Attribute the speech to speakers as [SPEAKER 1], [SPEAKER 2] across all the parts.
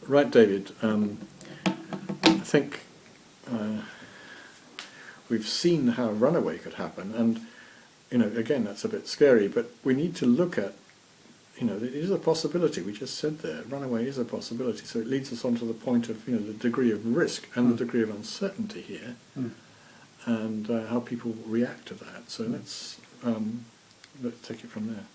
[SPEAKER 1] right, David. I think we've seen how runaway could happen, and again, that's a bit scary. But we need to look at, it is a possibility. We just said there, runaway is a possibility. So it leads us on to the point of, the degree of risk and the degree of uncertainty here, and how people react to that. So let's take it from there.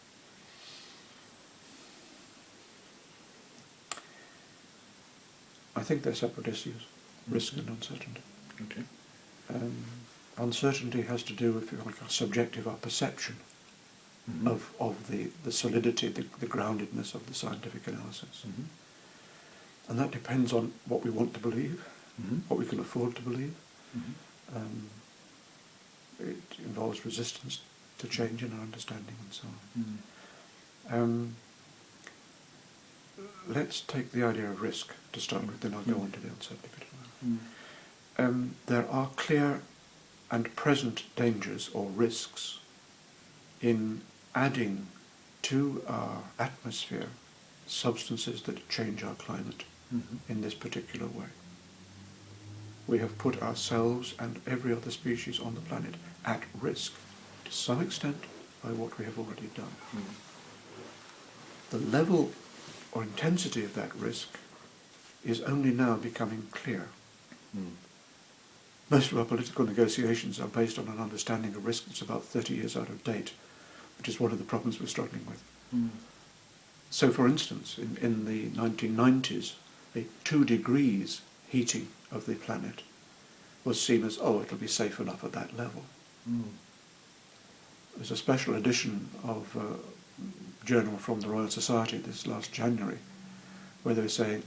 [SPEAKER 2] I think they're separate issues, risk and uncertainty.
[SPEAKER 1] Okay.
[SPEAKER 2] Uncertainty has to do with, if you like, our subjective, our perception of the solidity, the groundedness of the scientific analysis. And that depends on what we want to believe, what we can afford to believe. It involves resistance to change in our understanding and so on. Let's take the idea of risk to start with, then I'll go on to the uncertainty bit. There are clear and present dangers or risks in adding to our atmosphere substances that change our climate in this particular way. We have put ourselves and every other species on the planet at risk to some extent by what we have already done. The level or intensity of that risk is only now becoming clear. Most of our political negotiations are based on an understanding of risk that's about 30 years out of date, which is one of the problems we're struggling with. So, for instance, in the 1990s, a 2 degrees heating of the planet was seen as, it'll be safe enough at that level. There's a special edition of a journal from the Royal Society this last January, where they were saying,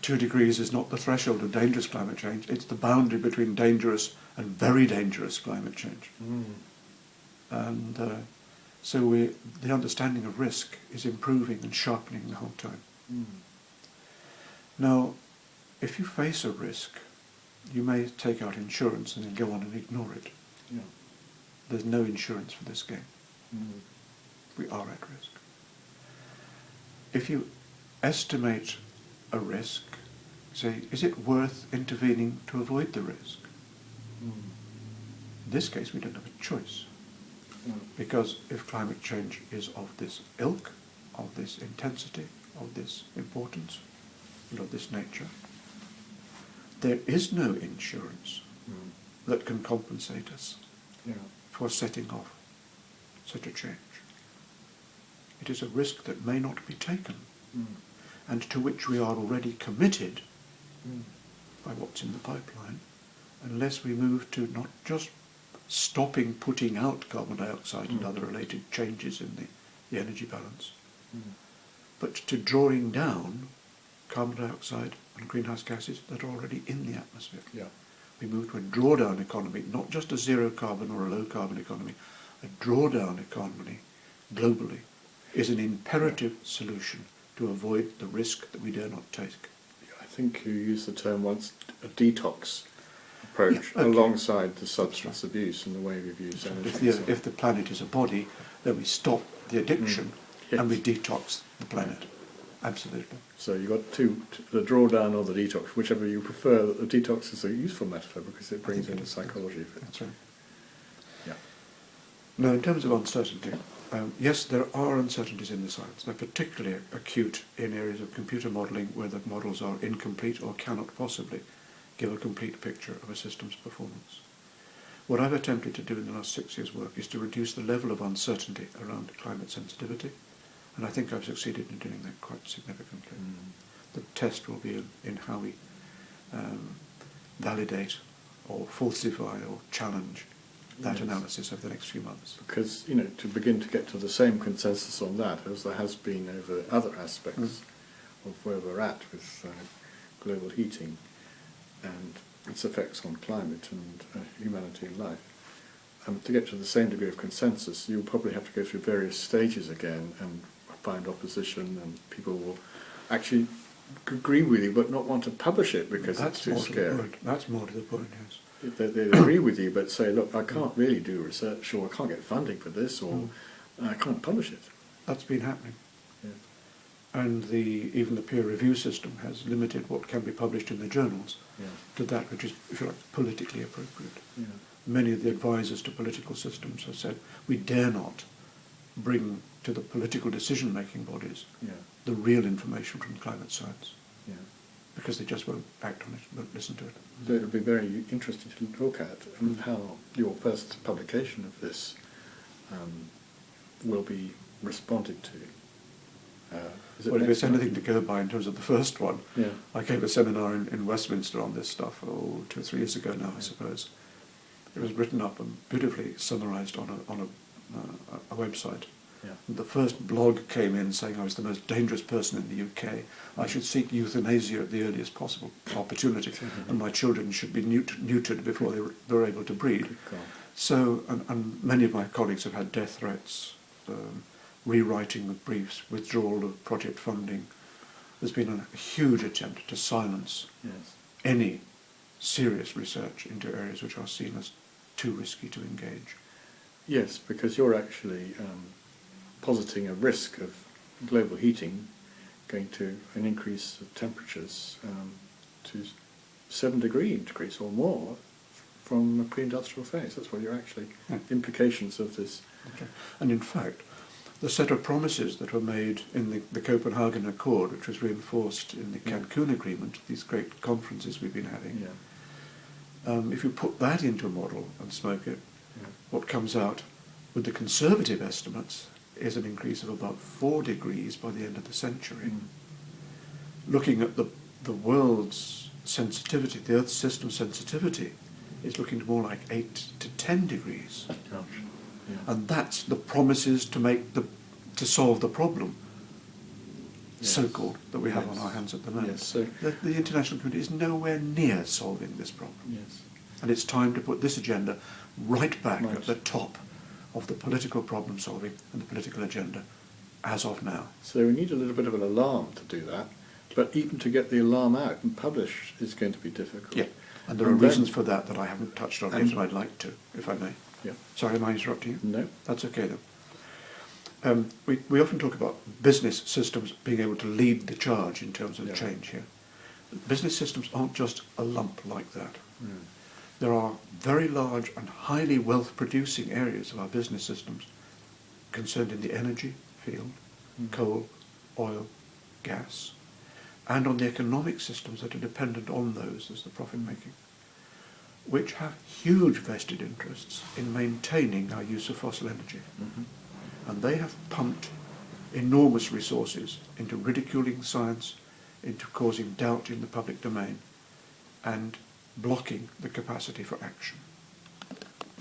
[SPEAKER 2] 2 degrees is not the threshold of dangerous climate change, it's the boundary between dangerous and very dangerous climate change. And so the understanding of risk is improving and sharpening the whole time. Now, if you face a risk, you may take out insurance and then go on and ignore it. There's no insurance for this game. We are at risk. If you estimate a risk, say, is it worth intervening to avoid the risk? In this case, we don't have a choice. Because if climate change is of this ilk, of this intensity, of this importance, and of this nature, there is no insurance that can compensate us for setting off such a change. It is a risk that may not be taken, and to which we are already committed by what's in the pipeline, unless we move to not just stopping putting out carbon dioxide and other related changes in the energy balance, but to drawing down carbon dioxide and greenhouse gases that are already in the atmosphere. We move to a drawdown economy, not just a zero carbon or a low carbon economy. A drawdown economy globally is an imperative solution to avoid the risk that we dare not take.
[SPEAKER 1] I think you used the term once, a detox approach, alongside the substance abuse and the way we've used energy.
[SPEAKER 2] If the planet is a body, then we stop the addiction and we detox the planet. Absolutely.
[SPEAKER 1] So you've got the drawdown or the detox, whichever you prefer. The detox is a useful metaphor because it brings in the psychology of it.
[SPEAKER 2] That's right.
[SPEAKER 1] Yeah.
[SPEAKER 2] Now, in terms of uncertainty, yes, there are uncertainties in the science. They're particularly acute in areas of computer modelling where the models are incomplete or cannot possibly give a complete picture of a system's performance. What I've attempted to do in the last 6 years' work is to reduce the level of uncertainty around climate sensitivity, and I think I've succeeded in doing that quite significantly. The test will be in how we validate or falsify or challenge that analysis over the next few months.
[SPEAKER 1] Because, to begin to get to the same consensus on that as there has been over other aspects of where we're at with global heating and its effects on climate and humanity and life, to get to the same degree of consensus, you'll probably have to go through various stages again and find opposition, and people will actually agree with you but not want to publish it because it's too scary.
[SPEAKER 2] That's more to the point, yes.
[SPEAKER 1] They agree with you but say, look, I can't really do research, or I can't get funding for this, or I can't publish it.
[SPEAKER 2] That's been happening. and even the peer review system has limited what can be published in the journals to that which is, if you like, politically appropriate.
[SPEAKER 1] Yeah.
[SPEAKER 2] Many of the advisors to political systems have said, we dare not bring to the political decision-making bodies the real information from climate science, because they just won't act on it, won't listen to it.
[SPEAKER 1] So it'll be very interesting to look at how your first publication of this will be responded to.
[SPEAKER 2] Well, if there's anything to go by in terms of the first one,
[SPEAKER 1] Yeah.
[SPEAKER 2] I gave a seminar in Westminster on this stuff, 2 or 3 years ago now, I suppose. It was written up and beautifully summarised on a website.
[SPEAKER 1] Yeah.
[SPEAKER 2] The first blog came in saying I was the most dangerous person in the UK. I should seek euthanasia at the earliest possible opportunity, and my children should be neutered before they were able to breed.
[SPEAKER 1] Good God.
[SPEAKER 2] So, and many of my colleagues have had death threats, rewriting of briefs, withdrawal of project funding. There's been a huge attempt to silence any serious research into areas which are seen as too risky to engage.
[SPEAKER 1] Yes, because you're actually positing a risk of global heating going to an increase of temperatures to 7 degrees or more from a pre-industrial phase. That's what you're actually, implications of this.
[SPEAKER 2] Okay. And in fact, the set of promises that were made in the Copenhagen Accord, which was reinforced in the Cancun Agreement, these great conferences we've been having, if you put that into a model and smoke it, what comes out with the conservative estimates is an increase of about 4 degrees by the end of the century. Looking at the world's sensitivity, the Earth's system sensitivity, is looking more like 8 to 10 degrees.
[SPEAKER 1] Gosh. Yeah.
[SPEAKER 2] And that's the promises to solve the problem, so-called, that we have on our hands at the moment.
[SPEAKER 1] Yes, so
[SPEAKER 2] The international community is nowhere near solving this problem.
[SPEAKER 1] yes.
[SPEAKER 2] And it's time to put this agenda right back at the top of the political problem solving and the political agenda as of now.
[SPEAKER 1] So we need a little bit of an alarm to do that, but even to get the alarm out and publish is going to be difficult.
[SPEAKER 2] Yeah, and there are reasons for that I haven't touched on yet, and I'd like to, if I may.
[SPEAKER 1] Yeah.
[SPEAKER 2] Sorry, am I interrupting you?
[SPEAKER 1] No.
[SPEAKER 2] That's okay then. We often talk about business systems being able to lead the charge in terms of change here. Business systems aren't just a lump like that. There are very large and highly wealth-producing areas of our business systems concerned in the energy field, coal, oil, gas, and on the economic systems that are dependent on those as the profit-making, which have huge vested interests in maintaining our use of fossil energy. And they have pumped enormous resources into ridiculing science, into causing doubt in the public domain, and blocking the capacity for action.